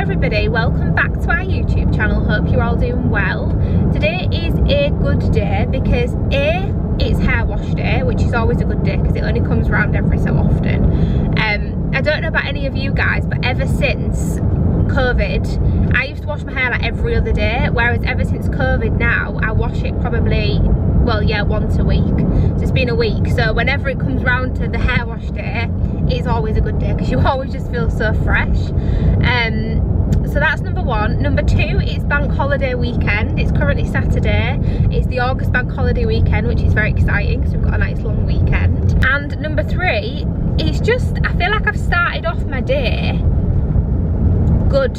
everybody, welcome back to our YouTube channel. Hope you're all doing well. Today is a good day because A, it's hair wash day, which is always a good day because it only comes around every so often. I don't know about any of you guys, but ever since COVID, I used to wash my hair like every other day, whereas ever since COVID now, I wash it probably, well yeah, once a week. So it's been a week, so whenever it comes round to the hair wash day, it's always a good day because you always just feel so fresh. So that's number one. Number two, it's bank holiday weekend. It's currently Saturday. It's the August bank holiday weekend, which is very exciting because we've got a nice long weekend. And number three, it's just, I feel like I've started off my day good.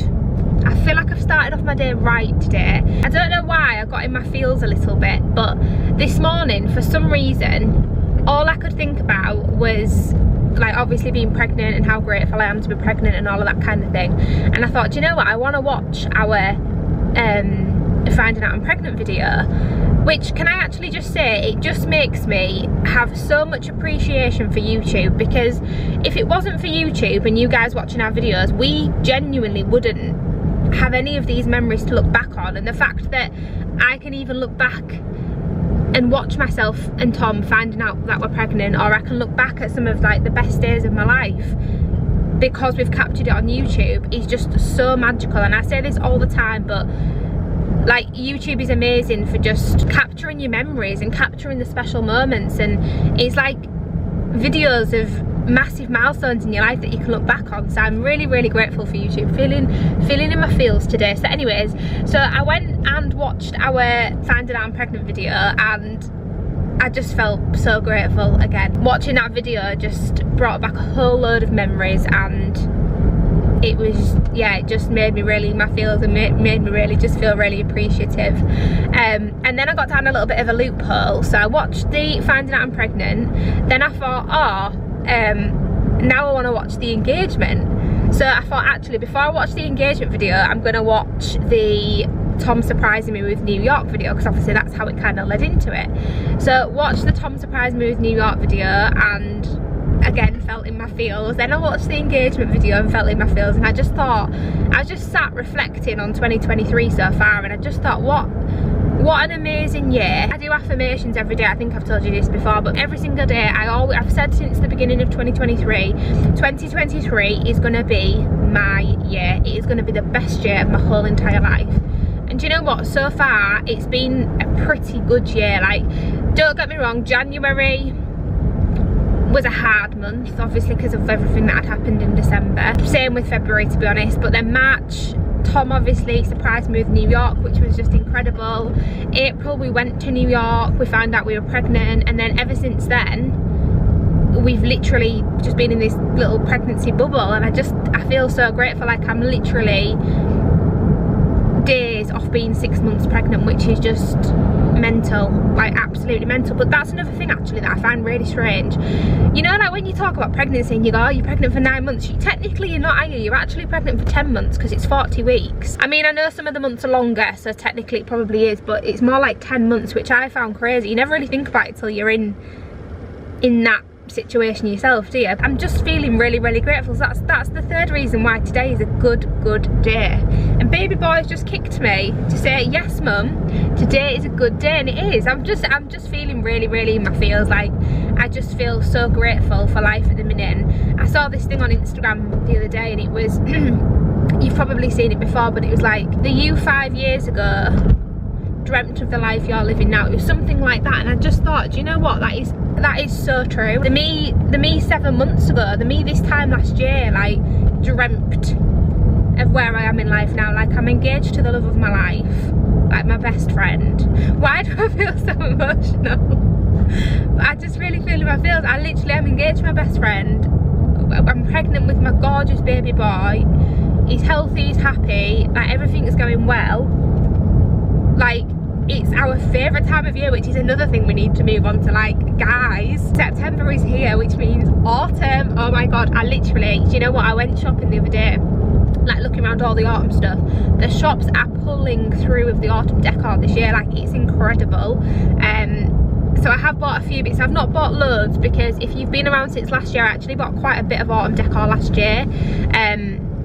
I feel like I've started off my day right today. I don't know why I got in my feels a little bit, but this morning, for some reason, all I could think about was like obviously being pregnant and how grateful I am to be pregnant and all of that kind of thing. And I thought, do you know what, I want to watch our finding out I'm pregnant video, which, can I actually just say, it just makes me have so much appreciation for YouTube, because if it wasn't for YouTube and you guys watching our videos, we genuinely wouldn't have any of these memories to look back on. And the fact that I can even look back and watch myself and Tom finding out that we're pregnant, or I can look back at some of like the best days of my life because we've captured it on YouTube, is just so magical. And I say this all the time, but like YouTube is amazing for just capturing your memories and capturing the special moments, and it's like videos of massive milestones in your life that you can look back on. So I'm really, really grateful for YouTube. Feeling in my feels today. So anyways, so I went and watched our finding out I'm pregnant video, and I just felt so grateful again. Watching that video just brought back a whole load of memories, and it was, yeah, it just made me really in my feels and made me really just feel really appreciative. And then I got down a little bit of a loophole. So I watched the finding out I'm pregnant, then I thought, now I want to watch the engagement. So I thought, actually, before I watch the engagement video, I'm going to watch the Tom surprising me with New York video, because obviously that's how it kind of led into it. So watched the Tom surprising me with New York video and again felt in my feels. Then I watched the engagement video and felt in my feels, and I just thought, I just sat reflecting on 2023 so far, and I just thought, what an amazing year. I do affirmations every day. I think I've told you this before, but every single day I've said since the beginning of 2023 is going to be my year. It is going to be the best year of my whole entire life. And do you know what, so far it's been a pretty good year. Like, don't get me wrong, January was a hard month, obviously because of everything that had happened in December. Same with February, to be honest. But then March, Tom obviously surprised me with New York, which was just incredible. April, we went to New York, we found out we were pregnant, and then ever since then we've literally just been in this little pregnancy bubble. And I feel so grateful. Like, I'm literally days off being 6 months pregnant, which is just mental, like absolutely mental. But that's another thing actually that I find really strange. You know, like when you talk about pregnancy and you go, oh, you're pregnant for 9 months, technically you're not, are you? You're actually pregnant for 10 months because it's 40 weeks. I mean, I know some of the months are longer, so technically it probably is, but it's more like 10 months, which I found crazy. You never really think about it till you're in that situation yourself, do you? I'm just feeling really, really grateful. So that's the third reason why today is a good day. And baby boy's just kicked me to say, yes mum, today is a good day, and it is. I'm just feeling really, really in my feels. Like, I just feel so grateful for life at the minute. And I saw this thing on Instagram the other day, and it was you've probably seen it before, but it was like, the you 5 years ago dreamt of the life you're living now. It was something like that, and I just thought, do you know what, that is so true. The me 7 months ago, the me this time last year, like, dreamt of where I am in life now. Like, I'm engaged to the love of my life, like my best friend. Why do I feel so emotional? I just really feel in my feels. I literally am engaged to my best friend. I'm pregnant with my gorgeous baby boy. He's healthy, he's happy, like everything is going well. Like, it's our favourite time of year, which is another thing we need to move on to. Like, guys, September is here, which means autumn. Oh my god, I literally, do you know what, I went shopping the other day, like looking around all the autumn stuff. The shops are pulling through with the autumn decor this year. Like, it's incredible. So I have bought a few bits. I've not bought loads, because if you've been around since last year, I actually bought quite a bit of autumn decor last year.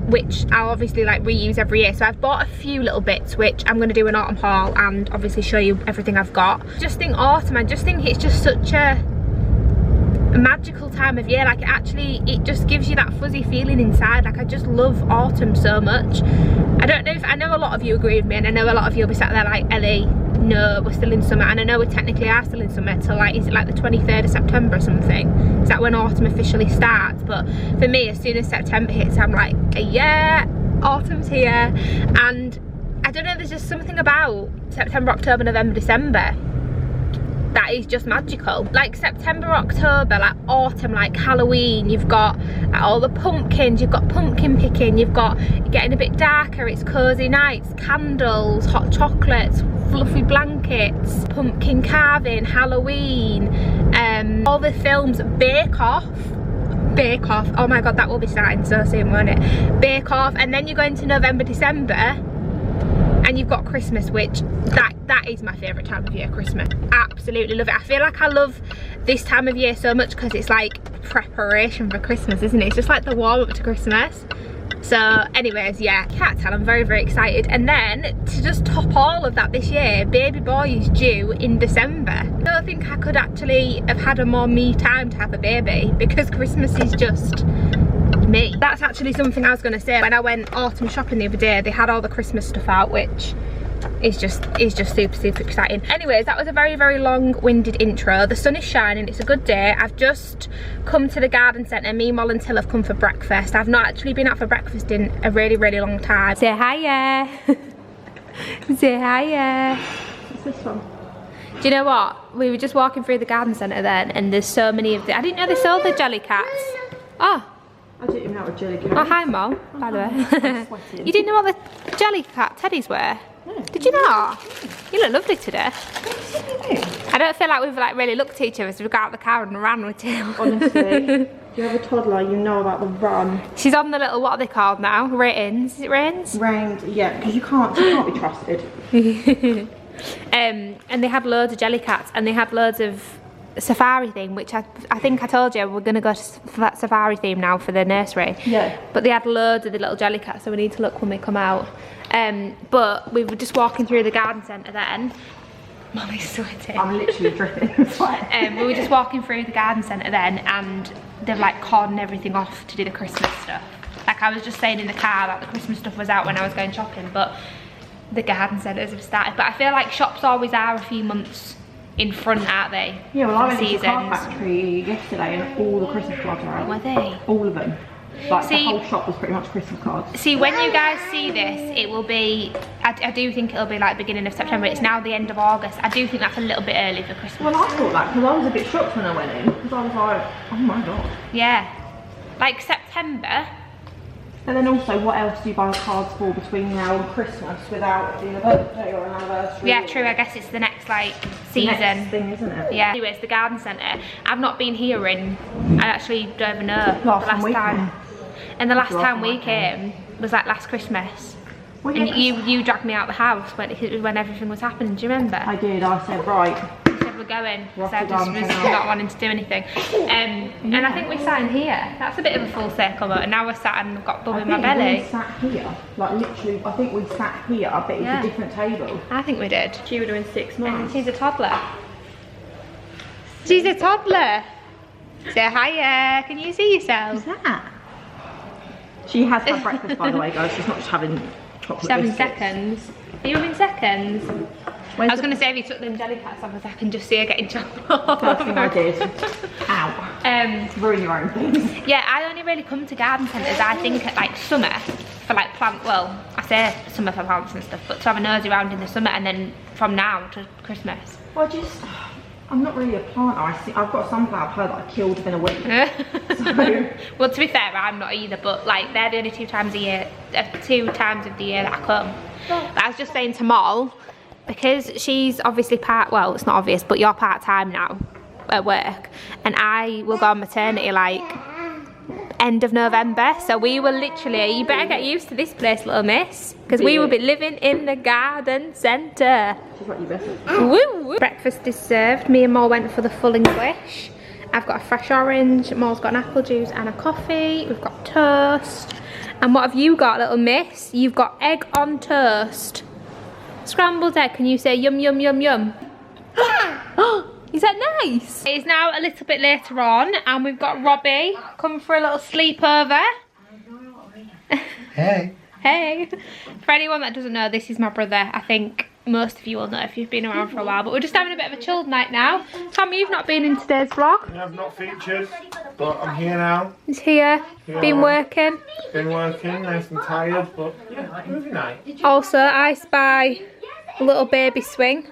which I'll obviously like reuse every year. So I've bought a few little bits which I'm going to do an autumn haul and obviously show you everything I've got. Just think autumn, I just think it's just such a magical time of year. Like it just gives you that fuzzy feeling inside. Like I just love autumn so much. I know a lot of you agree with me, and I know a lot of you will be sat there like, Ellie, no, we're still in summer. And I know we technically are still in summer till like, is it like the 23rd of September or something? Is that when autumn officially starts? But for me, as soon as September hits, I'm like, yeah, autumn's here. And I don't know, there's just something about September, October, November, December that is just magical. Like September, October, like autumn, like Halloween, you've got all the pumpkins, you've got pumpkin picking, you've got getting a bit darker, it's cozy nights, candles, hot chocolates, fluffy blankets, pumpkin carving, Halloween, all the films, Bake Off, oh my god, that will be starting so soon, won't it? Bake Off. And then you go into November, December, and you've got Christmas, which that is my favourite time of year, Christmas. Absolutely love it. I feel like I love this time of year so much because it's like preparation for Christmas, isn't it? It's just like the warm up to Christmas. So anyways, yeah, can't tell, I'm very, very excited. And then to just top all of that this year, baby boy is due in December. I don't think I could actually have had a more me time to have a baby, because Christmas is just me. That's actually something I was going to say. When I went autumn shopping the other day, they had all the Christmas stuff out, which is just super, super exciting. Anyways, that was a very, very long-winded intro. The sun is shining, it's a good day. I've just come to the garden centre. Me, Moll and Till have come for breakfast. I've not actually been out for breakfast in a really, really long time. Say hiya. Say hiya. What's this one? Do you know what? We were just walking through the garden centre then, and there's so many of the, I didn't know they sold the jelly cats. Oh. I didn't even know what jelly cat. Oh, hi Mo, by the way. You didn't know what the jelly cat teddies were? No. Did you not? You look lovely today. I don't feel like we've like really looked at each other as we got out of the car and ran with you. Honestly, if you have a toddler, you know about the run. She's on the little, what are they called now? Ratings. Is it Rains? Rained, yeah, because you can't be trusted. And they had loads of jelly cats, and they had loads of safari theme, which I think I told you we're going to go to safari theme now for the nursery. Yeah. But they had loads of the little jelly cats, so we need to look when we come out. But we were just walking through the garden centre then. Mommy's sweating. I'm literally dripping sweat. We were just walking through the garden centre then, and they've like cordoned everything off to do the Christmas stuff. Like I was just saying in the car that the Christmas stuff was out when I was going shopping, but the garden centres have started. But I feel like shops always are a few months in front, aren't they? Yeah, well, I went to the car factory yesterday and all the Christmas cards are out. Were they? All of them. Like, the whole shop was pretty much Christmas cards. See, when you guys see this, it will be, I do think it'll be like beginning of September. It's now the end of August. I do think that's a little bit early for Christmas. Well, I thought that because I was a bit shocked when I went in, because I was like, oh my god. Yeah. Like September. And then also, what else do you buy cards for between now and Christmas without being a birthday or an anniversary? Yeah, true. I guess it's the next like season. The next thing, isn't it? Yeah. Anyways, the garden centre. I've not been here in, I actually don't even know. Last time. And the last time we came was like last Christmas. Well, yeah, and you dragged me out the house when everything was happening. Do you remember? I did. I said, right. You said we're going. So I just was not wanting to do anything. And I think we sat in here. That's a bit of a full circle, and now we're sat and I've got bum in my belly. We sat here, like literally. I think we sat here, but it was a different table. I think we did. She would have been 6 months. And she's a toddler. She's a toddler. Say hiya. Can you see yourself? What's that? She has had breakfast, by the way, guys. She's not just having chocolate. She's having seconds. Are you having seconds? I was going to say if you took them jelly cats off a second, just see her getting chocolate. First thing I did. Ow. Ruin your own things. Yeah, I only really come to garden centres, I think, at like summer for like plant. Well, I say summer for plants and stuff, but to have a nosy around in the summer, and then from now to Christmas. Well, I'm not really a planter. I've got a sunflower I've heard that I killed within a week. So. Well, to be fair, I'm not either, but like they're the only 2 times of the year that I come. But I was just saying to Moll, because she's obviously well, it's not obvious, but you're part-time now at work, and I will go on maternity like end of November, so we will literally, you better get used to this place, little miss, because we will be living in the garden centre. She's what you better. Woo, woo. Breakfast is served. Me and Moll went for the full English. I've got a fresh orange, Moll's got an apple juice and a coffee. We've got toast. And what have you got, little miss? You've got egg on toast. Scrambled egg, can you say yum yum yum yum? Is that nice? It's now a little bit later on and we've got Robbie come for a little sleepover. Hey. Hey. For anyone that doesn't know, this is my brother. I think most of you will know if you've been around for a while, but we're just having a bit of a chilled night now. Tommy, you've not been in today's vlog. I've not featured, but I'm here now. He's here, been working. Been working, nice and tired, but yeah, movie night. Also, I spy a little baby swing.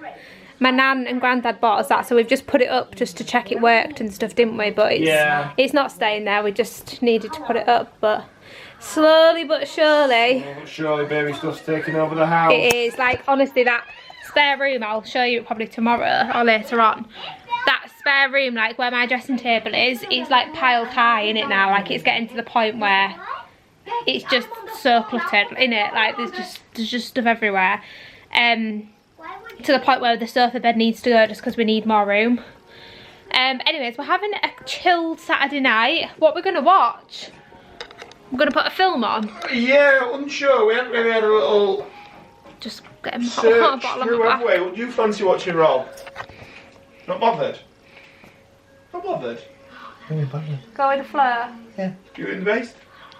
My nan and granddad bought us that, so we've just put it up just to check it worked and stuff, didn't we? But it's not staying there, we just needed to put it up, but slowly but surely. Surely baby stuff's taking over the house. It is, like, honestly, that spare room, I'll show you it probably tomorrow or later on. That spare room, like where my dressing table is, it's like piled high in it now. Like, it's getting to the point where it's just so cluttered in it. Like, there's just stuff everywhere. To the point where the sofa bed needs to go just because we need more room. Anyways, we're having a chilled Saturday night. What we're gonna watch? We're gonna put a film on. Yeah, unsure. We haven't really had a little Just get a search bottle through, of have we? Would you fancy watching Rob? Not bothered? Not bothered? Go with the flow. Yeah. Do you in the base?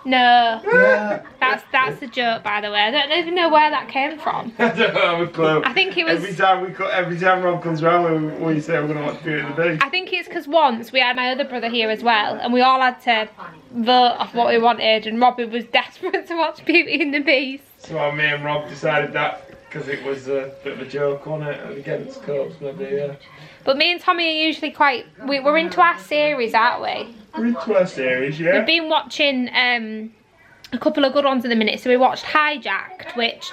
No. Yeah. That's a joke, by the way. I don't even know where that came from. I don't have a clue. I think it was. Every time Rob comes round, we say we're gonna watch Beauty and the Beast. I think it's because once we had my other brother here as well, and we all had to vote off what we wanted, and Robbie was desperate to watch Beauty and the Beast. So me and Rob decided that because it was a bit of a joke on it against Copes, maybe. Yeah. But me and Tommy are usually quite. We're into our series, aren't we? We're into our series, yeah. We've been watching a couple of good ones in a minute. So we watched Hijacked, which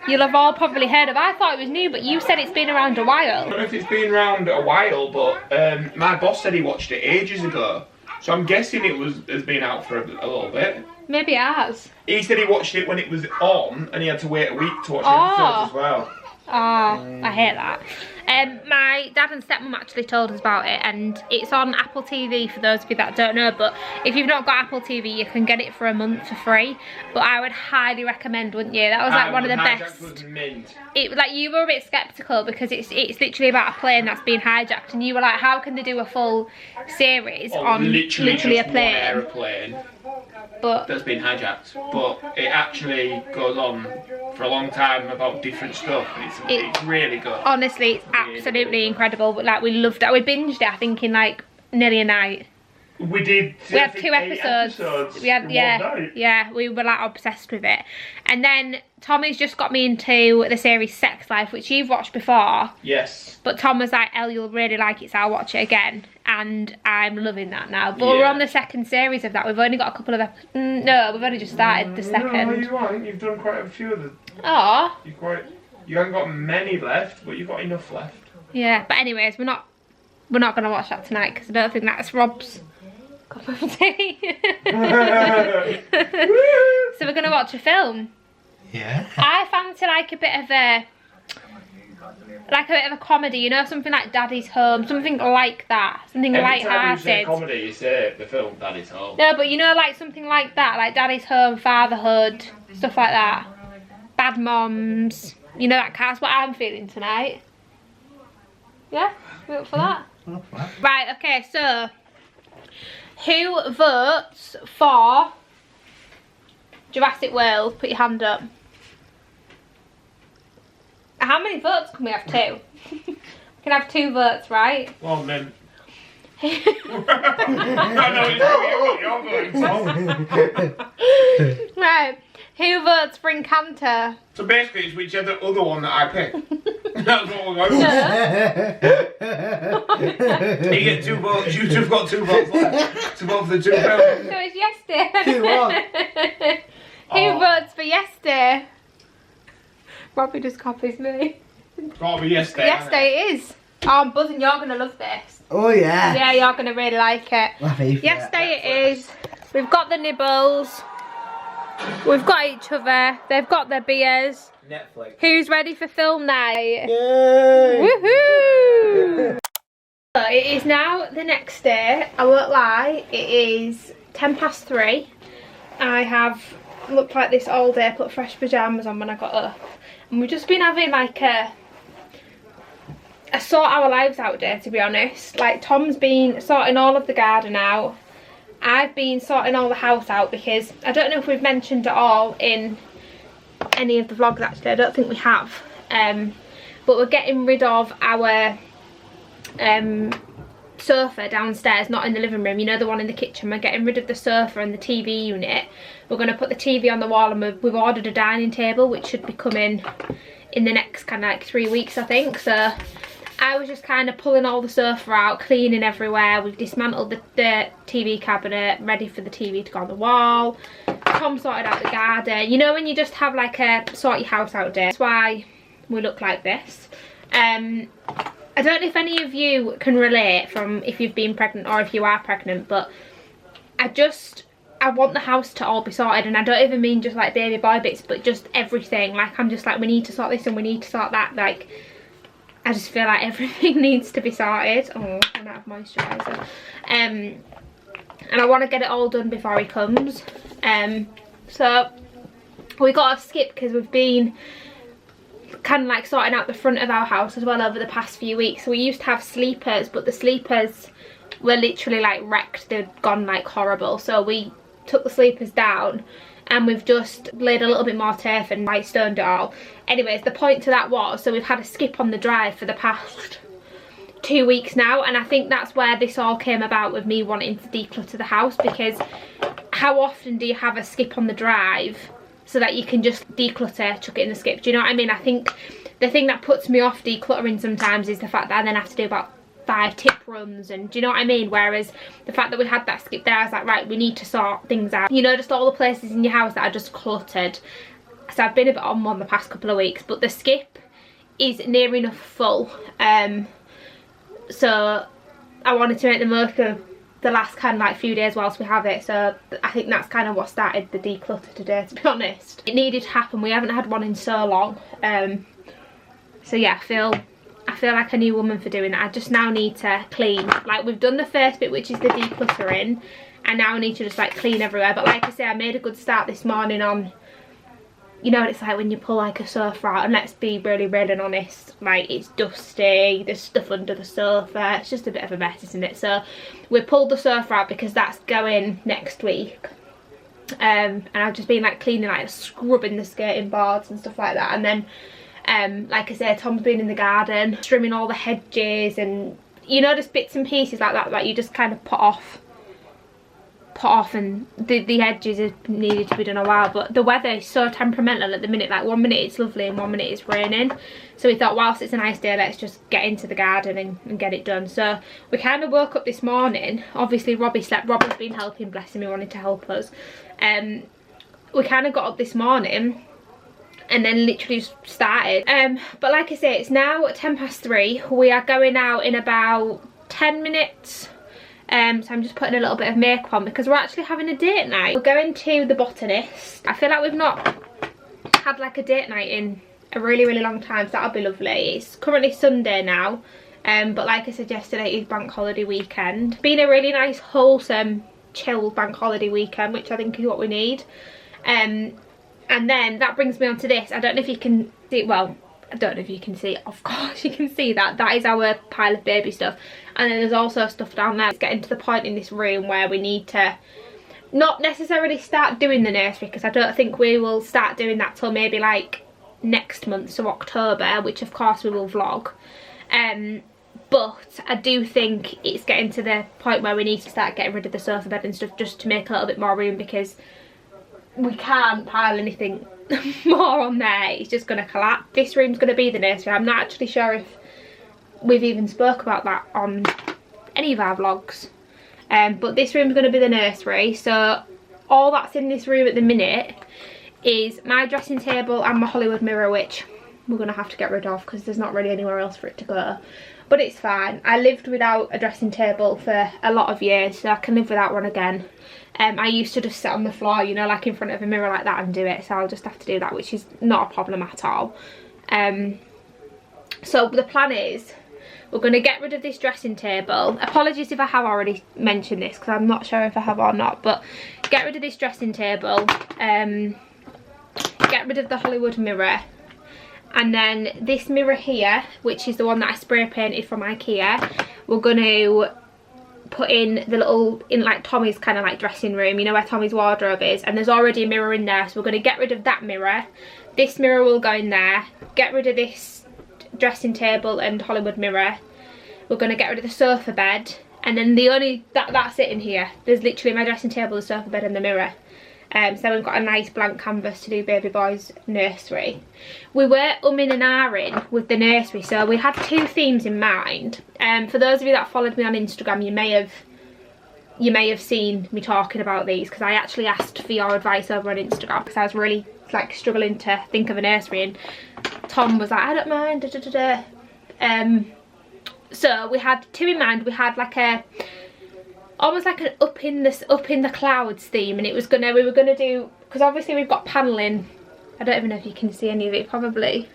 you'll have all probably heard of. I thought it was new, but you said it's been around a while. I don't know if it's been around a while, but my boss said he watched it ages ago. So I'm guessing has been out for a little bit. Maybe it has. He said he watched it when it was on, and he had to wait a week to watch episodes as well. Oh, I hate that. My dad and stepmom actually told us about it, and it's on Apple TV for those of you that don't know, but if you've not got Apple TV, you can get it for a month for free. But I would highly recommend, wouldn't you? That was like one of the best. Was mint. Like, you were a bit skeptical because it's literally about a plane that's been hijacked, and you were like, how can they do a full series on literally a plane? One aeroplane. But that's been hijacked, but it actually goes on for a long time about different stuff. It's really good. Honestly, it's absolutely incredible. But like, we loved it. We binged it, I think, in like nearly a night. We did. We had 2 episodes. We had we were like obsessed with it. And then Tommy's just got me into the series Sex Life, which you've watched before. Yes. But Tom was like, Elle, you'll really like it, so I'll watch it again. And I'm loving that now. But we're on the second series of that. We've only got a couple of no, we've only just started the second. No, you aren't. You've done quite a few of them. Oh. You haven't got many left, but you've got enough left. Yeah, but anyways, we're not gonna watch that tonight because I don't think that's Rob's cup of tea. So we're gonna watch a film. Yeah. I fancy like a bit of a comedy, you know, something like Daddy's Home, something like that, something light-hearted. Every time you say comedy, you say the film Daddy's Home. No, but you know, like something like that, like Daddy's Home, Fatherhood, stuff like that. Bad Moms, you know, that's what I'm feeling tonight. Yeah, we up for that? Right, okay, so who votes for Jurassic World? Put your hand up. How many votes can we have? 2? We can have 2 votes, right? Well, then. Right. Who votes for Encanto? So basically, it's whichever other one that I pick. That's what we're going with. You get 2 votes. You 2've got 2 votes left to vote for the 2 films. So it's Yes Day. Who votes for Yes Day? Robbie just copies me. Gotta be Yes Day. Yes Day it is. Oh, I'm buzzing. You're gonna love this. Oh yeah. Yeah, you're gonna really like it. Yes Day it is. We've got the nibbles. We've got each other. They've got their beers. Netflix. Who's ready for film night? Yay! Woohoo! It is now the next day. I won't lie. It is 3:10. I have looked like this all day, put fresh pyjamas on when I got up. And we've just been having like a sort our lives out day, to be honest. Like Tom's been sorting all of the garden out. I've been sorting all the house out because I don't know if we've mentioned it all in any of the vlogs actually. I don't think we have. But we're getting rid of our sofa downstairs, not in the living room, you know, the one in the kitchen. We're getting rid of the sofa and the TV unit. We're going to put the TV on the wall, and we've ordered a dining table which should be coming in the next kind of like 3 weeks, I think. So I was just kind of pulling all the sofa out, cleaning everywhere. We've dismantled the TV cabinet, ready for the TV to go on the wall. Tom sorted out the garden. You know when you just have like a sort your house out day? That's why we look like this. I don't know if any of you can relate from if you've been pregnant or if you are pregnant, but I want the house to all be sorted, and I don't even mean just like baby boy bits, but just everything. Like I'm just like, we need to sort this and we need to sort that. Like I just feel like everything needs to be sorted. Oh, I'm out of moisturiser. And I want to get it all done before he comes. So we got to skip because we've been kind of like sorting out the front of our house as well over the past few weeks. So we used to have sleepers, but the sleepers were literally like wrecked. They'd gone like horrible. So we took the sleepers down and we've just laid a little bit more turf and white stoned it all. Anyways, the point to that was, so we've had a skip on the drive for the past 2 weeks now, and I think that's where this all came about, with me wanting to declutter the house. Because how often do you have a skip on the drive so that you can just declutter, chuck it in the skip? Do you know what I mean? I think the thing that puts me off decluttering sometimes is the fact that I then have to do about 5 tip runs, and do you know what I mean? Whereas the fact that we had that skip there, I was like, right, we need to sort things out. You know, just all the places in your house that are just cluttered. So I've been a bit on one the past couple of weeks, but the skip is near enough full. So I wanted to make the most of the last kind of like few days whilst we have it. So I think that's kind of what started the declutter today, to be honest. It needed to happen. We haven't had one in so long. So yeah, I feel like a new woman for doing that. I just now need to clean. Like we've done the first bit, which is the decluttering, and now I need to just like clean everywhere. But like I say, I made a good start this morning on, you know what it's like when you pull like a sofa out, and let's be really, really honest, like it's dusty, there's stuff under the sofa, it's just a bit of a mess, isn't it? So we pulled the sofa out because that's going next week. And I've just been like cleaning, like scrubbing the skirting boards and stuff like that. And then like I said, Tom's been in the garden trimming all the hedges, and you know, just bits and pieces like that that you just kind of put off, and the edges have needed to be done a while. But the weather is so temperamental at the minute. Like 1 minute it's lovely and 1 minute it's raining. So we thought, whilst it's a nice day, let's just get into the garden and get it done. So we kind of woke up this morning. Obviously Robbie slept. Robbie's been helping, bless him, he wanted to help us. We kind of got up this morning and then literally just started. But like I say, it's now 3:10. We are going out in about 10 minutes. So I'm just putting a little bit of makeup on because we're actually having a date night. We're going to the botanist. I feel like we've not had like a date night in a really, really long time, so that'll be lovely. It's currently Sunday now, but like I said yesterday, it's bank holiday weekend. Been a really nice, wholesome, chill bank holiday weekend, which I think is what we need. And then that brings me on to this. I don't know if you can see, well, I don't know if you can see, of course you can see that. That is our pile of baby stuff. And then there's also stuff down there. It's getting to the point in this room where we need to not necessarily start doing the nursery, because I don't think we will start doing that till maybe like next month, so October, which of course we will vlog. But I do think it's getting to the point where we need to start getting rid of the sofa bed and stuff, just to make a little bit more room, because we can't pile anything more on there. It's just going to collapse. This room's going to be the nursery. I'm not actually sure if we've even spoke about that on any of our vlogs. But this room's going to be the nursery. So all that's in this room at the minute is my dressing table and my Hollywood mirror, which we're going to have to get rid of because there's not really anywhere else for it to go. But it's fine. I lived without a dressing table for a lot of years, so I can live without one again. I used to just sit on the floor, you know, like in front of a mirror like that and do it, so I'll just have to do that, which is not a problem at all. So the plan is we're going to get rid of this dressing table. Apologies if I have already mentioned this, because I'm not sure if I have or not, but get rid of this dressing table, get rid of the Hollywood mirror, and then this mirror here, which is the one that I spray painted from IKEA, we're going to put in the little, in like Tommy's kind of like dressing room, you know where Tommy's wardrobe is, and there's already a mirror in there, so we're going to get rid of that mirror. This mirror will go in there, get rid of this dressing table and Hollywood mirror. We're going to get rid of the sofa bed, and then the only, that's it in here. There's literally my dressing table, the sofa bed and the mirror. So we've got a nice blank canvas to do baby boy's nursery. We were umming and ahhing with the nursery, so we had two themes in mind. For those of you that followed me on Instagram, you may have seen me talking about these, because I actually asked for your advice over on Instagram, because I was really like struggling to think of a nursery, and Tom was like, I don't mind, da, da, da, da. So we had two in mind. We had like a almost like an up in the clouds theme, and we were gonna do, because obviously we've got paneling. I don't even know if you can see any of it. Probably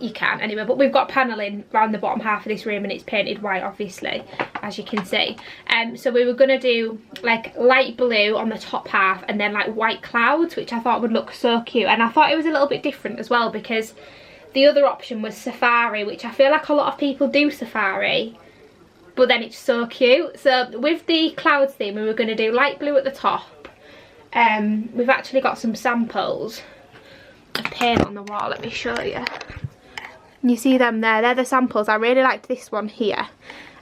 you can anyway, but we've got paneling around the bottom half of this room, and it's painted white obviously, as you can see. So we were gonna do like light blue on the top half and then like white clouds, which I thought would look so cute. And I thought it was a little bit different as well, because the other option was safari, which I feel like a lot of people do safari, but then it's so cute. So with the clouds theme, we were going to do light blue at the top. We've actually got some samples of paint on the wall. Let me show you. You see them there? They're the samples. I really liked this one here.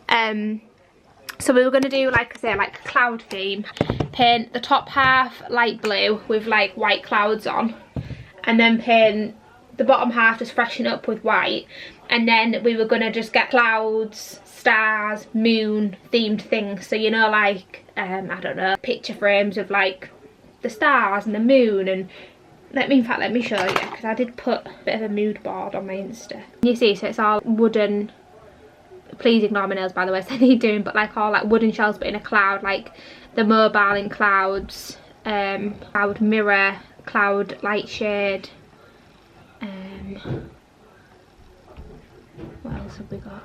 So we were going to do, like I say, like a cloud theme. Paint the top half light blue with like white clouds on, and then paint the bottom half just freshen up with white. And then we were going to just get clouds, stars, moon themed things. So, you know, like I don't know, picture frames of like the stars and the moon. And in fact let me show you, because I did put a bit of a mood board on my Insta. You see, so it's all wooden, please ignore my nails by the way, so they're doing, but like all like wooden shells but in a cloud, like the mobile in clouds, cloud mirror, cloud light shade. What else have we got?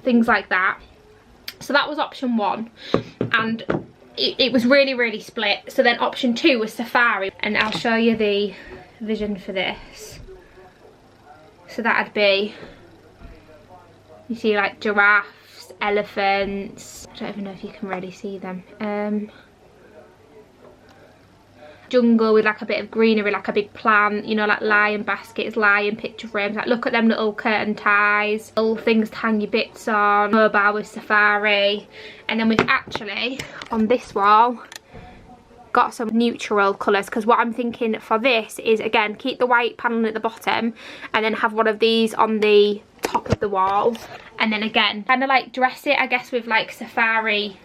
Things like that. So that was option one, and it was really split. So then option two was safari, and I'll show you the vision for this. So that'd be, you see like giraffes, elephants, I don't even know if you can really see them, jungle with like a bit of greenery, like a big plant, you know, like lion baskets, lion picture frames. Like look at them little curtain ties, little things to hang your bits on. Mobile with safari. And then we've actually on this wall got some neutral colours, because what I'm thinking for this is, again, keep the white paneling at the bottom and then have one of these on the top of the wall, and then again kind of like dress it, I guess, with like safari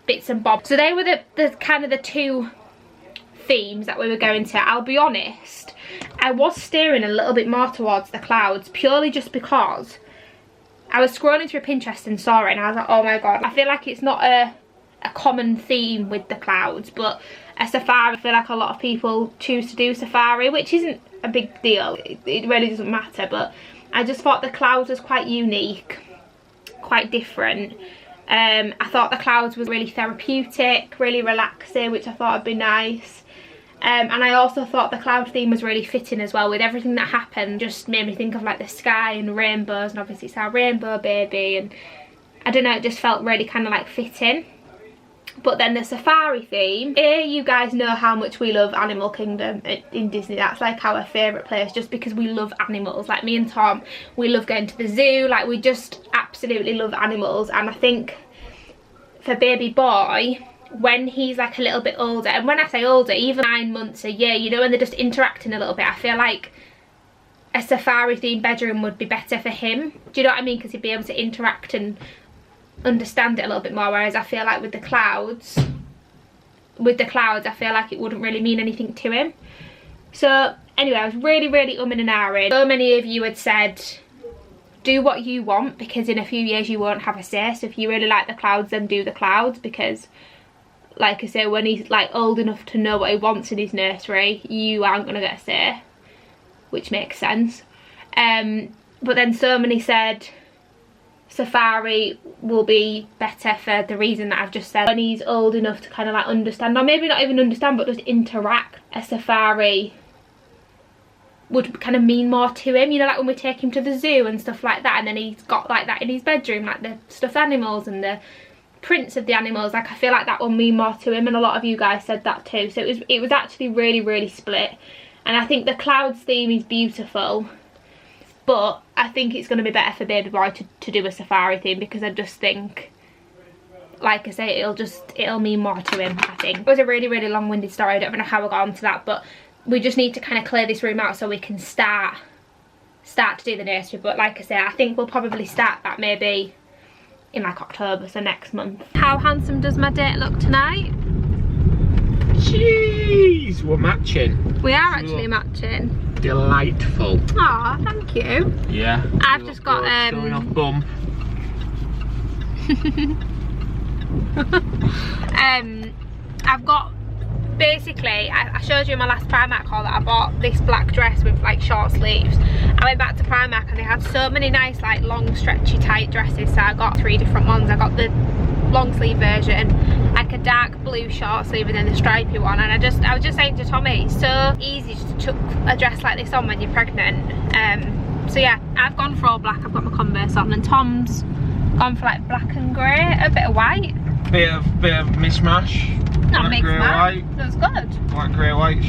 bits and bobs. So they were the kind of the two themes that we were going to. I'll be honest, I was steering a little bit more towards the clouds, purely just because I was scrolling through Pinterest and saw it, and I was like, oh my god, I feel like it's not a common theme with the clouds, but a safari, I feel like a lot of people choose to do safari, which isn't a big deal, it really doesn't matter, but I just thought the clouds was quite unique, quite different. I thought the clouds was really therapeutic, really relaxing, which I thought would be nice. And I also thought the cloud theme was really fitting as well, with everything that happened. Just made me think of like the sky and rainbows, and obviously it's our rainbow baby, and I don't know, it just felt really kind of like fitting. But then the safari theme, you guys know how much we love Animal Kingdom in Disney. That's like our favourite place, just because we love animals. Like me and Tom, we love going to the zoo, like we just absolutely love animals. And I think for baby boy, when he's like a little bit older, and when I say older, even 9 months, a year, you know, when they're just interacting a little bit, I feel like a safari themed bedroom would be better for him. Do you know what I mean? Because he'd be able to interact and understand it a little bit more, whereas I feel like with the clouds I feel like it wouldn't really mean anything to him. So anyway, I was really umming and ahhing. So many of you had said, do what you want, because in a few years you won't have a say. So if you really like the clouds, then do the clouds, because like I say, when he's like old enough to know what he wants in his nursery, you aren't gonna get a say, which makes sense. But then so many said safari will be better for the reason that I've just said. When he's old enough to kind of like understand, or maybe not even understand, but just interact, a safari would kind of mean more to him, you know, like when we take him to the zoo and stuff like that, and then he's got like that in his bedroom, like the stuffed animals and the prints of the animals. Like I feel like that will mean more to him, and a lot of you guys said that too. So it was actually really split, and I think the clouds theme is beautiful, but I think it's going to be better for baby boy to do a safari theme, because I just think, like I say, it'll mean more to him, I think. It was a really long-winded story. I don't know how I got onto that, but we just need to kind of clear this room out so we can start to do the nursery. But like I say, I think we'll probably start that maybe in like October, so next month. How handsome does my date look tonight? Jeez, we're matching. We are actually matching. Delightful. Aw, thank you. Yeah. I've just got showing off bum. I've got, basically, I showed you in my last Primark haul that I bought this black dress with like short sleeves. I went back to Primark and they had so many nice like long stretchy tight dresses, so I got 3 different ones. I got the long sleeve version, like a dark blue short sleeve, and then the stripy one. And I was just saying to Tommy, it's so easy to chuck a dress like this on when you're pregnant. So yeah, I've gone for all black. I've got my Converse on, and Tom's gone for like black and grey, a bit of white. Bit of mishmash. Not black, mixed grey, match. white. That's good. Black, grey, white,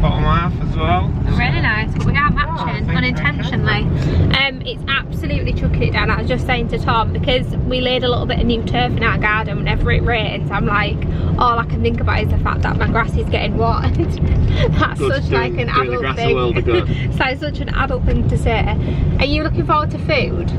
bottom half as well. Really nice, but we are matching unintentionally. Okay. It's absolutely chucking it down. I was just saying to Tom, because we laid a little bit of new turf in our garden, whenever it rains, I'm like, all I can think about is the fact that my grass is getting watered. That's Good such like an adult grass thing. a world of good. It's like such an adult thing to say. Are you looking forward to food?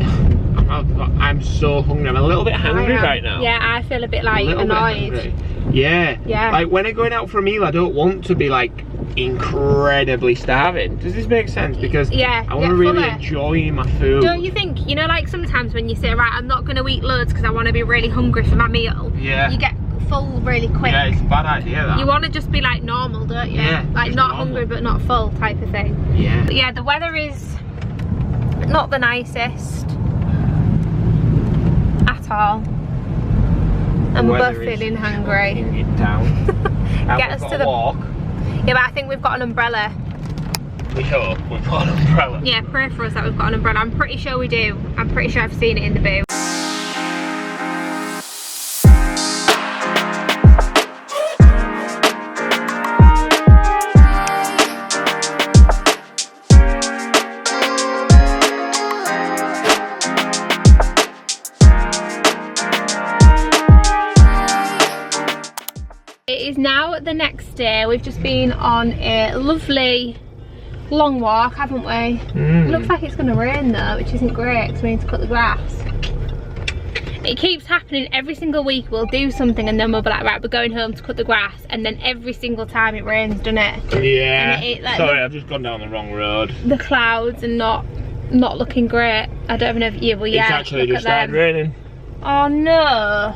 I'm so hungry. I'm a little bit hungry right now. Yeah, I feel a bit like annoyed. Yeah. Like when I'm going out for a meal, I don't want to be like incredibly starving. Does this make sense? Because I want to really enjoy my food. Don't you think, you know, like sometimes when you say, right, I'm not going to eat loads because I want to be really hungry for my meal, you get full really quick. Yeah, it's a bad idea that. You want to just be like normal, don't you? Yeah, like not normal. hungry but not full type of thing. Yeah. But yeah, the weather is not the nicest at all. And we're both feeling hungry. Get us to the walk. Yeah, but I think we've got an umbrella. We hope we've got an umbrella. Yeah, pray for us that we've got an umbrella. I'm pretty sure we do. I'm pretty sure I've seen it in the booth. It is now the next day. We've just been on a lovely long walk, haven't we? It looks like it's going to rain though, which isn't great because we need to cut the grass. It keeps happening every single week. We'll do something and then we'll be like, right, we're going home to cut the grass, and then every single time it rains, doesn't it? Yeah. Like, sorry, I've just gone down the wrong road. The clouds are not looking great. I don't even know if it's actually just started raining. Oh no.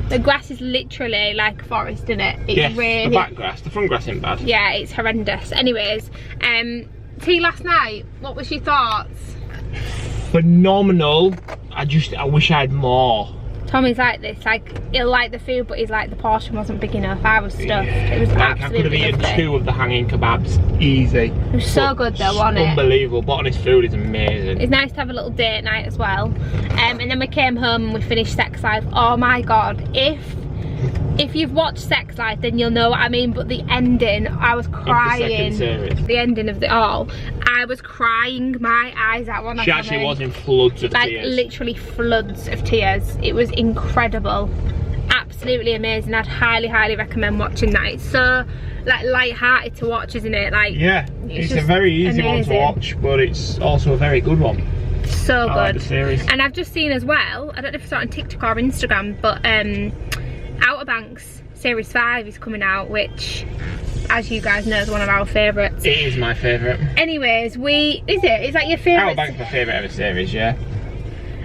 The grass is literally like a forest, isn't it? It's really... the back grass, the front grass isn't bad. Yeah, it's horrendous. Anyways, tea last night, what was your thoughts? Phenomenal. I wish I had more. Tommy's like this, like he'll like the food, but he's like the portion wasn't big enough. I was stuffed. Yeah. It was like I could have eaten 2 of the hanging kebabs easy. It was so good though, wasn't it? Unbelievable. Botanist food is amazing. It's nice to have a little date night as well. And then we came home and we finished Sex Life. Oh my god, if you've watched Sex Life then you'll know what I mean, but the ending, I was crying. The ending of I was crying my eyes out. She actually was in floods of tears. Like literally floods of tears. It was incredible. Absolutely amazing. I'd highly recommend watching that. It's so like light-hearted to watch, isn't it? Like, yeah, it's a very easy one to watch, but it's also a very good one. So good. I like the series. And I've just seen as well, I don't know if it's on TikTok or Instagram, but Outer Banks Series 5 is coming out, which, as you guys know, is one of our favourites. It is my favourite. Anyways, is that your favourite? Outer Banks is my favourite ever series, yeah.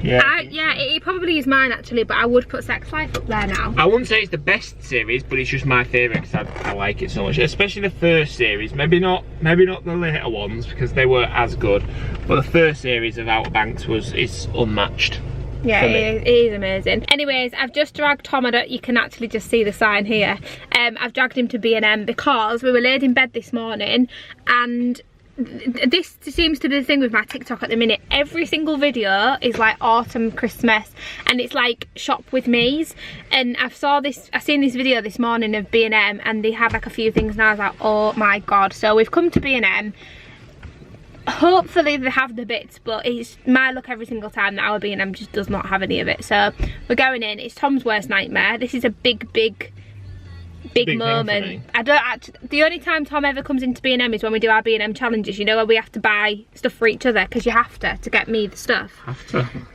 Yeah, it probably is mine actually, but I would put Sex Life up there now. I wouldn't say it's the best series, but it's just my favourite because I like it so much. Especially the first series, maybe not the later ones because they weren't as good, but the first series of Outer Banks is unmatched. Yeah, it is amazing. Anyways, I've just dragged Tom. You can actually just see the sign here. I've dragged him to B&M because we were laid in bed this morning, and this seems to be the thing with my TikTok at the minute. Every single video is like autumn, Christmas, and it's like shop with me's. And I seen this video this morning of B&M, and they had like a few things, and I was like, oh my god. So we've come to B&M. Hopefully they have the bits, but it's my luck every single time that our B&M just does not have any of it. So we're going in. It's Tom's worst nightmare. This is a big moment. The only time Tom ever comes into B&M is when we do our B&M challenges, you know, where we have to buy stuff for each other, because you have to get me the stuff.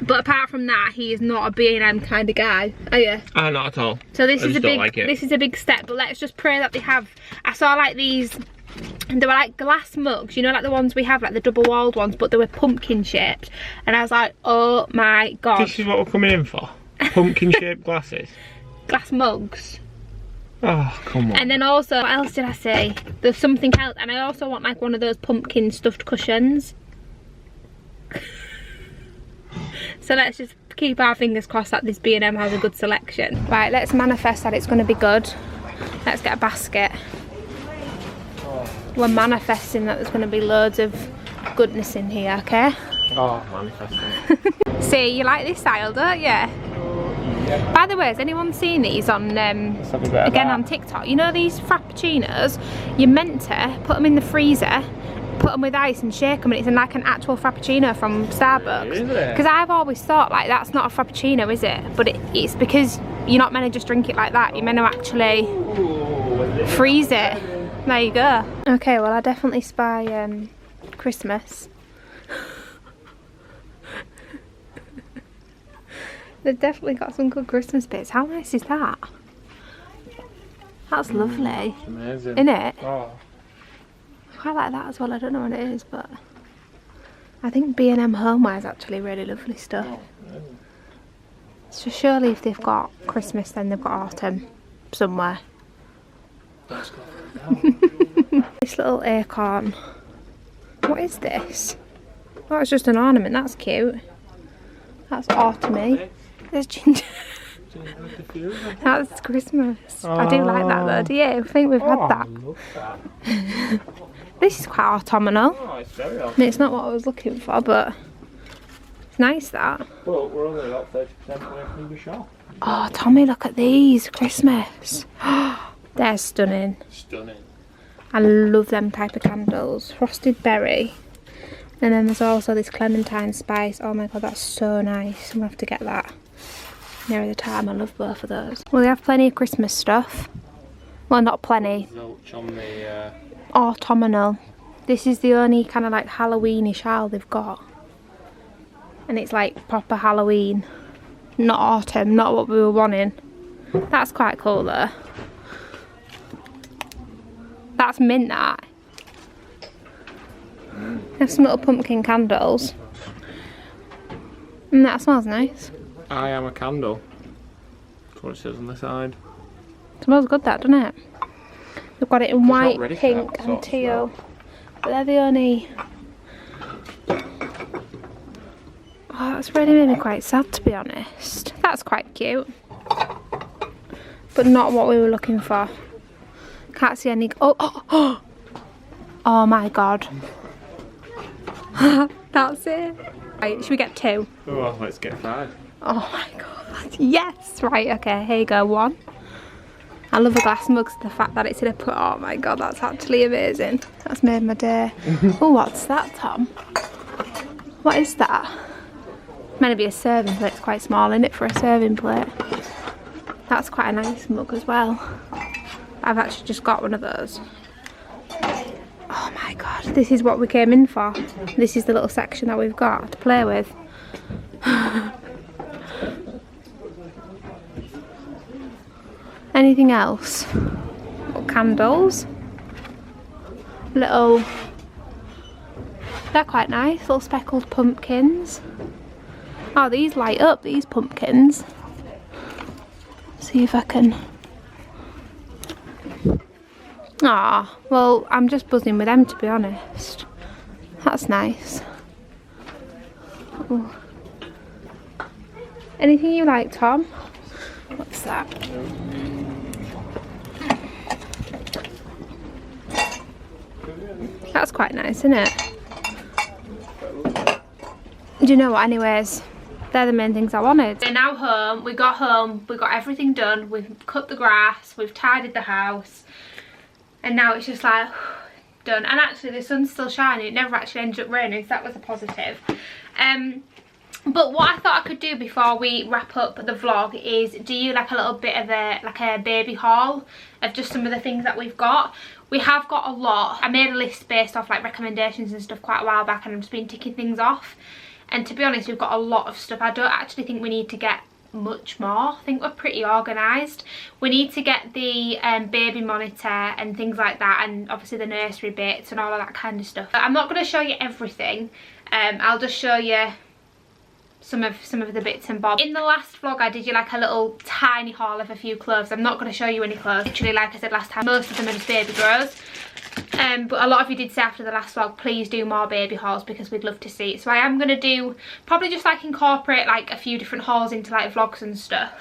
But apart from that, he is not a B&M kind of guy, are you? Not at all. So this is a big step, but let's just pray that they have. I saw like these, they were like glass mugs, you know, like the ones we have, like the double walled ones, but they were pumpkin shaped, and I was like, oh my god. This is what we're coming in for? Pumpkin shaped glasses? Glass mugs. Oh, come on. And then also, what else did I say? There's something else, and I also want like one of those pumpkin stuffed cushions. So let's just keep our fingers crossed that this B&M has a good selection. Right, let's manifest that it's going to be good. Let's get a basket. We're manifesting that there's going to be loads of goodness in here, okay? Oh, manifesting. See, you like this style, don't you? By the way, has anyone seen these on, again on TikTok? You know these frappuccinos? You're meant to put them in the freezer, put them with ice and shake them, and it's like an actual frappuccino from Starbucks. Because I've always thought like that's not a frappuccino, is it? But it's because you're not meant to just drink it like that. You're meant to actually freeze it. There you go. Okay, well I definitely spy Christmas. They've definitely got some good Christmas bits. How nice is that? That's lovely. It's amazing. Isn't it? Oh. I quite like that as well. I don't know what it is, but I think B&M Homeware is actually really lovely stuff. Oh, so surely if they've got Christmas, then they've got autumn somewhere. Let's go for it. This little acorn. What is this? Oh, it's just an ornament. That's cute. That's autumny. There's ginger. That's Christmas. I do like that though, do you? I think we've had that. I love that. This is quite autumnal. Oh, it's very autumnal. It's not what I was looking for, but it's nice that. Well, we're only about 30% away from the shop. Oh, Tommy, look at these. Christmas. They're stunning. Stunning. I love them type of candles. Frosted berry. And then there's also this clementine spice. Oh my god, that's so nice. I'm gonna have to get that nearer the time. I love both of those. Well, we have plenty of Christmas stuff. Well, not plenty. Autumnal. This is the only kind of like Halloweenish aisle they've got. And it's like proper Halloween. Not autumn, not what we were wanting. That's quite cool though. That's mint, that. There's some little pumpkin candles. And that smells nice. I am a candle. That's what it says on the side. It smells good, that, doesn't it? They've got it in white, pink and teal. But they're the only... Oh, that's really made me quite sad, to be honest. That's quite cute. But not what we were looking for. Can't see any... Oh my god. That's it. Right, should we get 2? Oh, let's get 5. Oh my god. Yes! Right, okay, here you go, 1. I love the glass mugs, the fact that it's in a put. Oh my god, that's actually amazing. That's made my day. Oh, what's that, Tom? What is that? It's meant to be a serving plate. It's quite small, isn't it, for a serving plate? That's quite a nice mug as well. I've actually just got one of those. Oh my god, this is what we came in for. This is the little section that we've got to play with. Anything else? Little candles. Little... They're quite nice, little speckled pumpkins. Oh, these light up, these pumpkins. See if I can... Ah, well, I'm just buzzing with them, to be honest. That's nice. Ooh. Anything you like, Tom? What's that? That's quite nice, isn't it? Do you know what, anyways? They're the main things I wanted. We're now home, we got everything done, we've cut the grass, we've tidied the house, and now it's just like, done. And actually the sun's still shining, it never actually ended up raining, so that was a positive. But what I thought I could do before we wrap up the vlog is do you like a little bit of a baby haul of just some of the things that we've got. We have got a lot. I made a list based off like recommendations and stuff quite a while back, and I've just been ticking things off. And to be honest, we've got a lot of stuff. I don't actually think we need to get much more. I think we're pretty organised. We need to get the baby monitor and things like that, and obviously the nursery bits and all of that kind of stuff. But I'm not going to show you everything. I'll just show you some of the bits and bobs. In the last vlog I did you like a little tiny haul of a few clothes. I'm not going to show you any clothes. Literally, like I said last time, most of them are just baby grows. But a lot of you did say after the last vlog, please do more baby hauls because we'd love to see it. So I am going to do, probably just like incorporate like a few different hauls into like vlogs and stuff.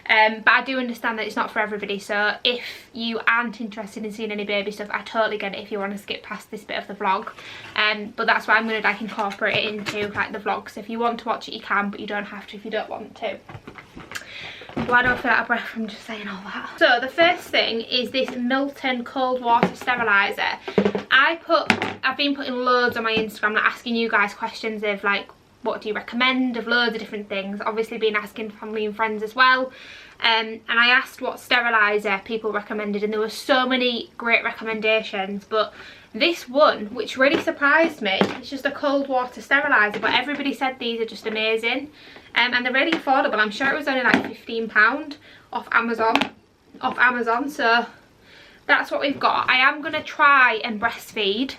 But I do understand that it's not for everybody, so if you aren't interested in seeing any baby stuff, I totally get it if you want to skip past this bit of the vlog. But that's why I'm going to like incorporate it into like the vlogs. If you want to watch it you can, but you don't have to if you don't want to. Why do I feel out of breath from just saying all that? So the first thing is this Milton cold water steriliser. I've been putting loads on my Instagram, like asking you guys questions of like, what do you recommend, of loads of different things. Obviously been asking family and friends as well. And I asked what steriliser people recommended, and there were so many great recommendations, but this one, which really surprised me, it's just a cold water steriliser, but everybody said these are just amazing. And they're really affordable. I'm sure it was only like £15 off Amazon, so that's what we've got. I am going to try and breastfeed,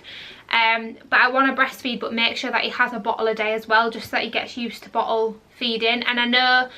but I want to breastfeed but make sure that he has a bottle a day as well, just so that he gets used to bottle feeding. And I know,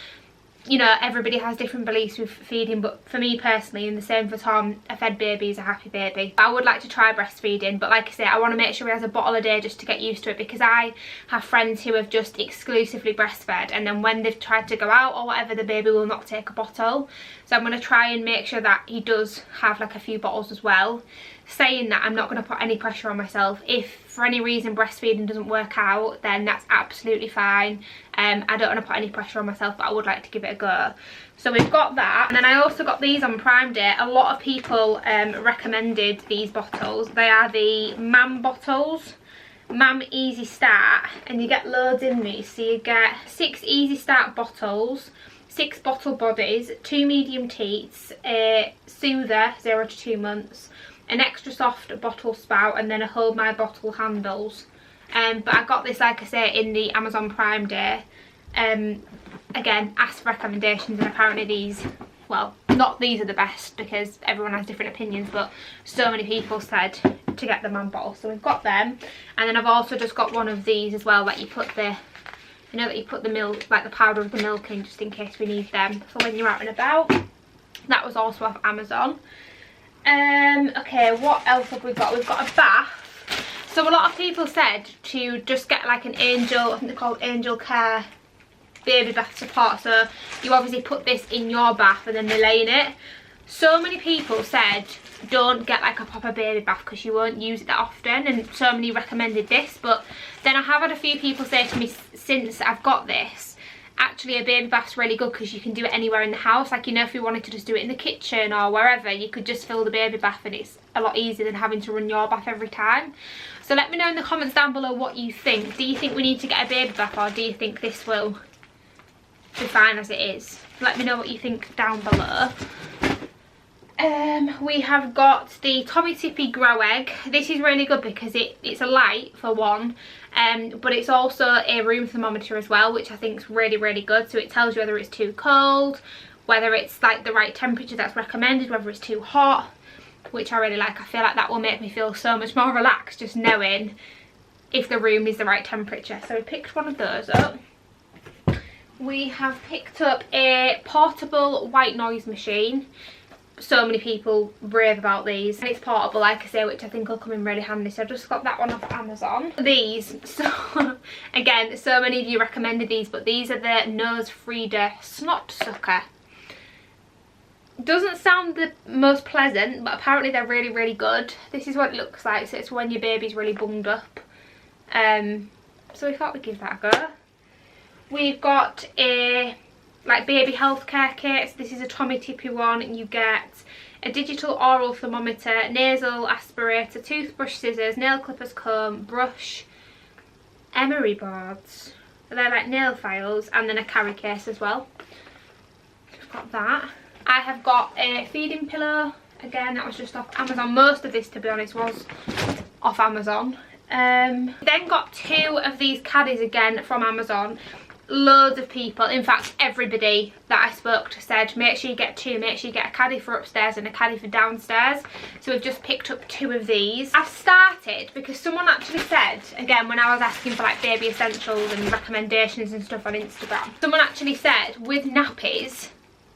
you know, everybody has different beliefs with feeding, but for me personally, and the same for Tom, a fed baby is a happy baby. I would like to try breastfeeding, but like I say, I want to make sure he has a bottle a day just to get used to it, because I have friends who have just exclusively breastfed, and then when they've tried to go out or whatever, the baby will not take a bottle. So I'm going to try and make sure that he does have like a few bottles as well. Saying that, I'm not going to put any pressure on myself. If for any reason breastfeeding doesn't work out, then that's absolutely fine. I don't want to put any pressure on myself, but I would like to give it a go. So we've got that, and then I also got these on Prime Day. A lot of people recommended these bottles. They are the MAM bottles, MAM Easy Start, and you get loads in these. So you get 6 Easy Start bottles, 6 bottle bodies, 2 medium teats, a soother 0 to 2 months, an extra soft bottle spout, and then a hold my bottle handles. But I got this, like I say, in the Amazon Prime Day. Again, asked for recommendations, and apparently these, well, not these are the best because everyone has different opinions, but so many people said to get the MAM bottle, so we've got them. And then I've also just got one of these as well, that you put the, you know, that you put the milk, like the powder of the milk in, just in case we need them for when you're out and about. That was also off Amazon. Okay, what else have we got? We've got a bath. So a lot of people said to just get like an Angel, I think they're called Angel Care baby bath support. So you obviously put this in your bath and then they lay in it. So many people said don't get like a proper baby bath because you won't use it that often, and so many recommended this. But then I have had a few people say to me since I've got this, actually a baby bath's really good because you can do it anywhere in the house. Like, you know, if you wanted to just do it in the kitchen or wherever, you could just fill the baby bath, and it's a lot easier than having to run your bath every time. So let me know in the comments down below what you think. Do you think we need to get a baby bath, or do you think this will be fine as it is? Let me know what you think down below. We have got the Tommy Tippy Grow Egg. This is really good because it's a light for one, but it's also a room thermometer as well, which I think is really, really good. So it tells you whether it's too cold, whether it's like the right temperature that's recommended, whether it's too hot, which I really like. I feel like that will make me feel so much more relaxed just knowing if the room is the right temperature. So we picked one of those up. We have picked up a portable white noise machine. so many people rave about these, and it's portable, like I say, which I think will come in really handy. So I just got that one off Amazon. These, so again, so many of you recommended these, but these are the Nose Frida Snot Sucker. Doesn't sound the most pleasant, but apparently they're really, really good. This is what it looks like. So it's when your baby's really bunged up. So we thought we'd give that a go. We've got a like baby healthcare kit. So this is a Tommy Tippy one. You get a digital oral thermometer, nasal aspirator, toothbrush, scissors, nail clippers, comb, brush, emery boards. They're like nail files, and then a carry case as well. We've got that. I have got a feeding pillow. Again, that was just off Amazon. Most of this, to be honest, was off Amazon. Then got 2 of these caddies again from Amazon. Loads of people, in fact everybody that I spoke to said make sure you get 2, make sure you get a caddy for upstairs and a caddy for downstairs. So we've just picked up 2 of these. I've started because someone actually said, again when I was asking for like baby essentials and recommendations and stuff on Instagram, someone actually said with nappies,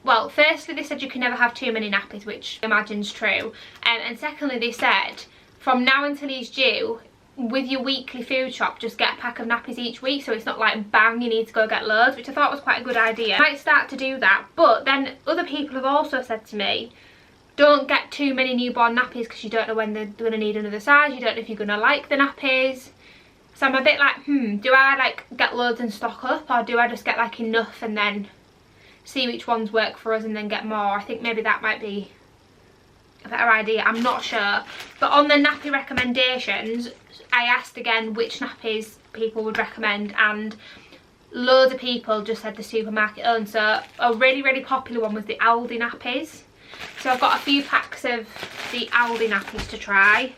well, firstly they said you can never have too many nappies, which I imagine's true, and secondly they said from now until he's due, with your weekly food shop, just get a pack of nappies each week, so it's not like bang you need to go get loads, which I thought was quite a good idea. I might start to do that, but then other people have also said to me, don't get too many newborn nappies because you don't know when they're going to need another size, you don't know if you're going to like the nappies. So I'm a bit like, do I like get loads and stock up, or do I just get like enough and then see which ones work for us and then get more? I think maybe that might be a better idea, I'm not sure. But on the nappy recommendations, I asked again which nappies people would recommend, and loads of people just said the supermarket own. So a really, really popular one was the Aldi nappies. So I've got a few packs of the Aldi nappies to try.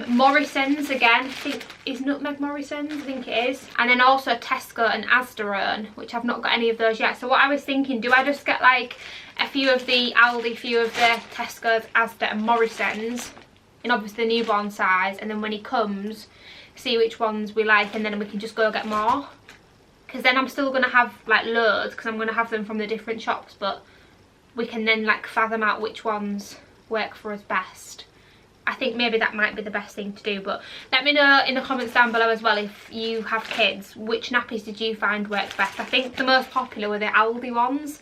Morrison's again, I think, is Nutmeg Morrison's? I think it is. And then also Tesco and Asda, which I've not got any of those yet. So what I was thinking, do I just get like a few of the Aldi, few of the Tesco's, Asda and Morrison's, in obviously the newborn size, and then when he comes, see which ones we like, and then we can just go get more. Because then I'm still going to have like loads, because I'm going to have them from the different shops, but we can then like fathom out which ones work for us best. I think maybe that might be the best thing to do, but let me know in the comments down below as well, if you have kids, which nappies did you find worked best? I think the most popular were the Aldi ones,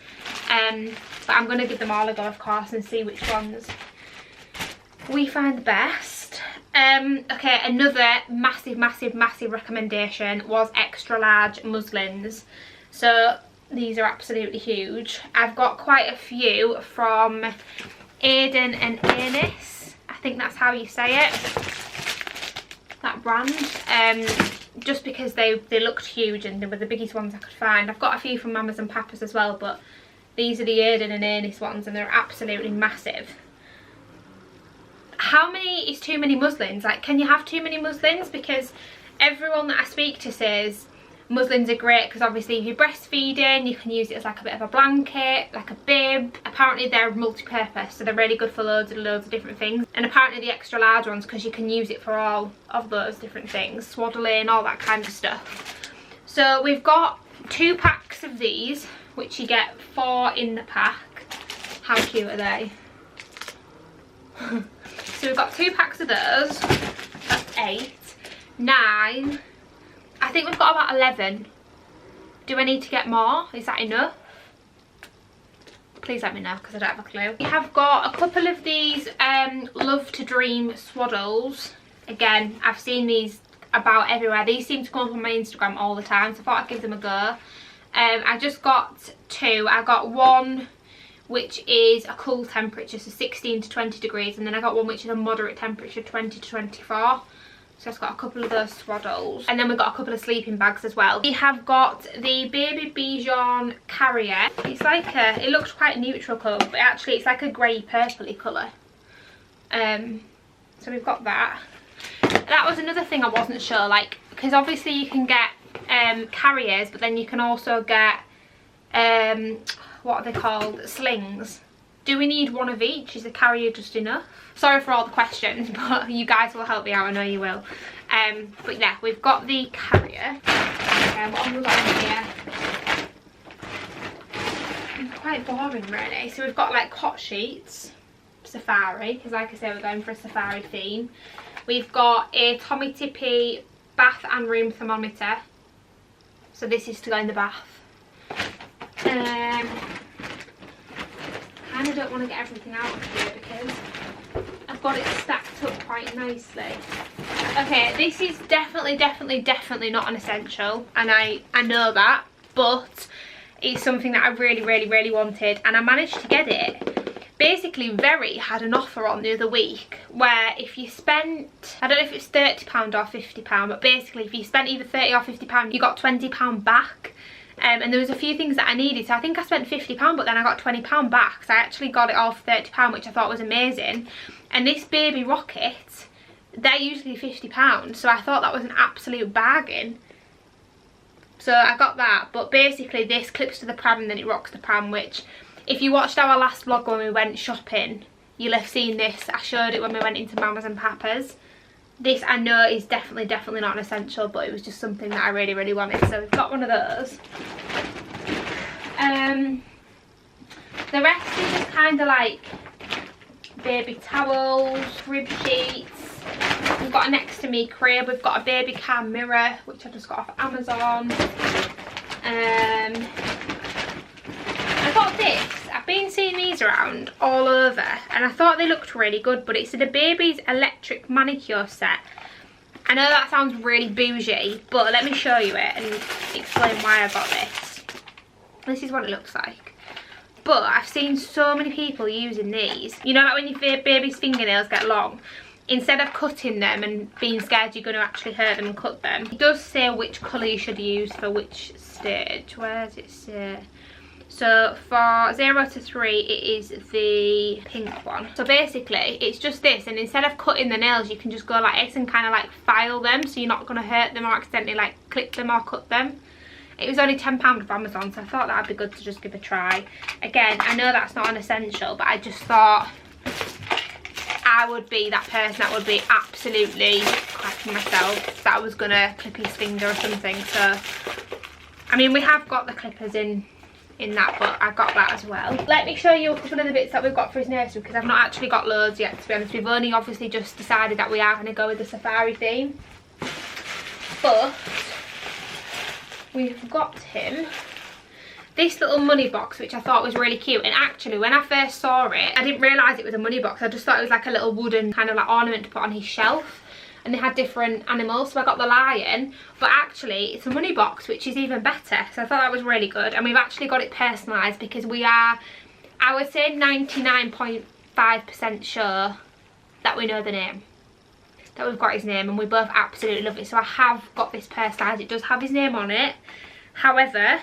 but I'm going to give them all a go, of course, and see which ones we find the best. Okay, another massive recommendation was extra large muslins. So these are absolutely huge. I've got quite a few from Aiden and Ernest, I think that's how you say it, that brand, just because they looked huge and they were the biggest ones I could find. I've got a few from Mamas and Papas as well, but these are the Aiden and Ernest ones, and they're absolutely massive. How many is too many muslins? Like, can you have too many muslins? Because everyone that I speak to says muslins are great because obviously if you're breastfeeding you can use it as like a bit of a blanket, like a bib. Apparently they're multi-purpose, so they're really good for loads and loads of different things. And apparently the extra large ones, because you can use it for all of those different things, swaddling, all that kind of stuff. So we've got 2 packs of these, which you get 4 in the pack. How cute are they? So we've got 2 packs of those. That's 8, 9. I think we've got about 11. Do I need to get more? Is that enough? Please let me know, because I don't have a clue. We have got a couple of these Love to Dream swaddles. Again, I've seen these about everywhere. These seem to come up on my Instagram all the time, so I thought I'd give them a go. I just got 2. I got one which is a cool temperature, so 16 to 20 degrees, and then I got one which is a moderate temperature, 20 to 24. So I've got a couple of those swaddles, and then we've got a couple of sleeping bags as well. We have got the Baby Bichon carrier. It's like a, it looks quite a neutral colour, but actually it's like a grey purpley colour. So we've got that. That was another thing I wasn't sure, like, because obviously you can get carriers, but then you can also get what are they called, slings. Do we need one of each? Is the carrier just enough? Sorry for all the questions, but you guys will help me out, I know you will. But yeah, we've got the carrier. What have we got in here? quite boring really. So we've got like cot sheets, safari, because like I say we're going for a safari theme. We've got a Tommy Tippy bath and room thermometer. So this is to go in the bath. I kind of don't want to get everything out of here because I've got it stacked up quite nicely. Okay, this is definitely not an essential, and I know that, but it's something that I really wanted, and I managed to get it. Basically, Very had an offer on the other week where if you spent, I don't know if it's £30 or £50, but basically if you spent either £30 or £50, you got £20 back. And there was a few things that I needed, so I think I spent £50, but then I got £20 back, so I actually got it all for £30, which I thought was amazing. And this baby rocket, they're usually £50, so I thought that was an absolute bargain. So I got that, but basically this clips to the pram and then it rocks the pram, which if you watched our last vlog when we went shopping, you'll have seen this. I showed it when we went into Mama's and Papa's. This I know is definitely not an essential, but it was just something that I really wanted, so we've got one of those. The rest is just kind of like baby towels, rib sheets. We've got a next to me crib. We've got a baby car mirror, which I just got off Amazon. I got this. I've been seeing these around all over and I thought they looked really good, but it's the baby's electric manicure set. I know that sounds really bougie, but let me show you it and explain why I got this. This is what it looks like. But I've seen so many people using these. You know, like when your baby's fingernails get long, instead of cutting them and being scared you're going to actually hurt them and cut them, it does say which colour you should use for which stage. Where does it say? So for 0 to 3 it is the pink one. So basically it's just this, and instead of cutting the nails you can just go like this and kind of like file them, so you're not going to hurt them or accidentally like clip them or cut them. It was only £10 off Amazon, so I thought that'd be good to just give a try. Again, I know that's not an essential, but I just thought I would be that person that would be absolutely cracking myself that I was going to clip his finger or something. So I mean, we have got the clippers in that, but I got that as well. Let me show you a couple of the bits that we've got for his nursery, because I've not actually got loads yet, to be honest. We've only obviously just decided that we are going to go with the safari theme, but we've got him this little money box, which I thought was really cute. And actually when I first saw it, I didn't realise it was a money box. I just thought it was like a little wooden kind of like ornament to put on his shelf, and they had different animals, so I got the lion, but actually it's a money box, which is even better. So I thought that was really good, and we've actually got it personalised because we are, I would say 99.5% sure that we know the name, that we've got his name, and we both absolutely love it. So I have got this personalised. It does have his name on it, however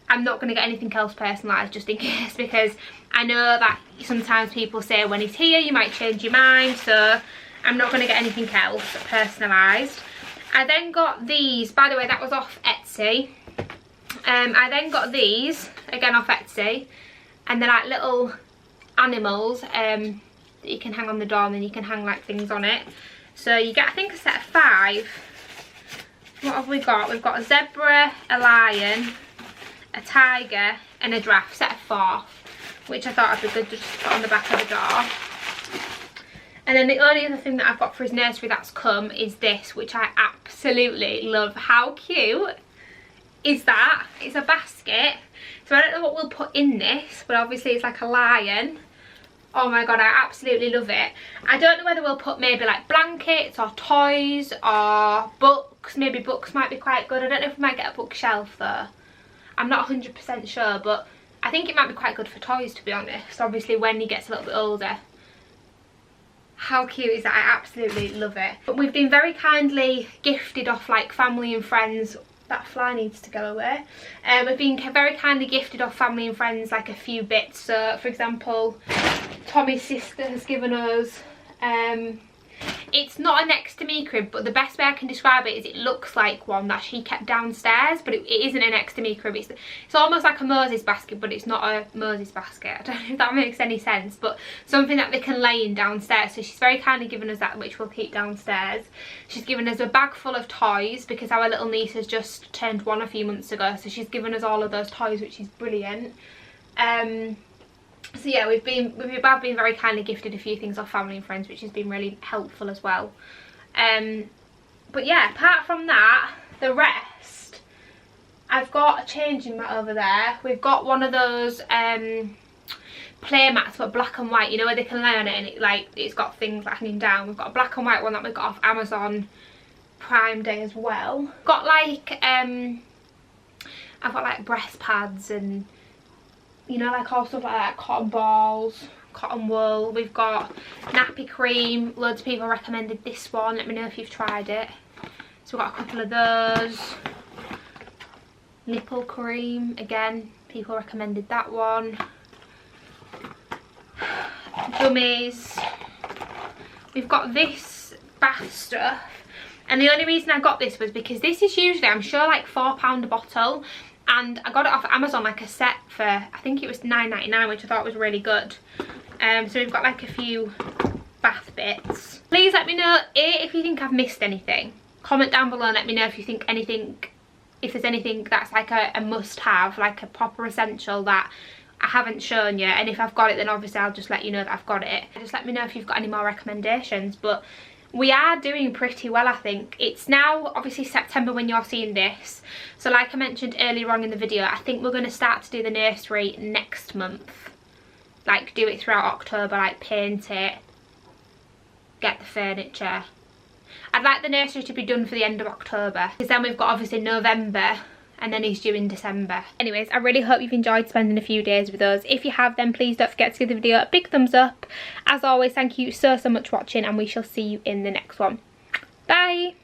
I'm not going to get anything else personalised just in case, because I know that sometimes people say when he's here you might change your mind, so I'm not going to get anything else personalised. I then got these, by the way, that was off Etsy. I then got these, again off Etsy, and they're like little animals that you can hang on the door, and then you can hang like things on it. So you get, I think, a set of 5. What have we got? We've got a zebra, a lion, a tiger and a giraffe, set of 4, which I thought would be good just to put on the back of the door. And then the only other thing that I've got for his nursery that's come is this, which I absolutely love. How cute is that? It's a basket. So I don't know what we'll put in this, but obviously it's like a lion. Oh my god, I absolutely love it. I don't know whether we'll put maybe like blankets or toys or books. Maybe books might be quite good. I don't know if we might get a bookshelf though. I'm not 100% sure, but I think it might be quite good for toys, to be honest. Obviously when he gets a little bit older. How cute is that? I absolutely love it. But we've been very kindly gifted off like family and friends. That fly needs to go away. We've been very kindly gifted off family and friends like a few bits. So for example, Tommy's sister has given us it's not a next to me crib, but the best way I can describe it is it looks like one that she kept downstairs, but it isn't a next to me crib. It's almost like a Moses basket, but it's not a Moses basket. I don't know if that makes any sense, but something that they can lay in downstairs. So she's very kindly given us that, which we'll keep downstairs. She's given us a bag full of toys because our little niece has just turned 1 a few months ago, so she's given us all of those toys, which is brilliant. So yeah, we've been very kindly gifted a few things off family and friends, which has been really helpful as well. But yeah, apart from that, the rest, I've got a changing mat over there. We've got one of those play mats but black and white, you know, where they can lay on it and it's got things hanging down. We've got a black and white one that we got off Amazon Prime Day as well. Got like I've got like breast pads and, you know, like all stuff like that, cotton balls, cotton wool. We've got nappy cream. Loads of people recommended this one. Let me know if you've tried it. So we've got a couple of those. Nipple cream, again, people recommended that one. Gummies. We've got this bath stuff, and the only reason I got this was because this is usually, I'm sure, like £4 a bottle, and I got it off Amazon like a set for, I think it was £9.99, which I thought was really good. So we've got like a few bath bits. Please let me know if you think I've missed anything. Comment down below and let me know if you think anything, if there's anything that's like a must-have, like a proper essential that I haven't shown you, and if I've got it then obviously I'll just let you know that I've got it. Just let me know if you've got any more recommendations. But we are doing pretty well, I think. It's now obviously September when you're seeing this, so like I mentioned earlier on in the video, I think we're going to start to do the nursery next month. Like do it throughout October, like paint it, get the furniture. I'd like the nursery to be done for the end of October, because then we've got obviously November and then he's due in December. Anyways, I really hope you've enjoyed spending a few days with us. If you have, then please don't forget to give the video a big thumbs up. As always, thank you so much for watching, and we shall see you in the next one. Bye!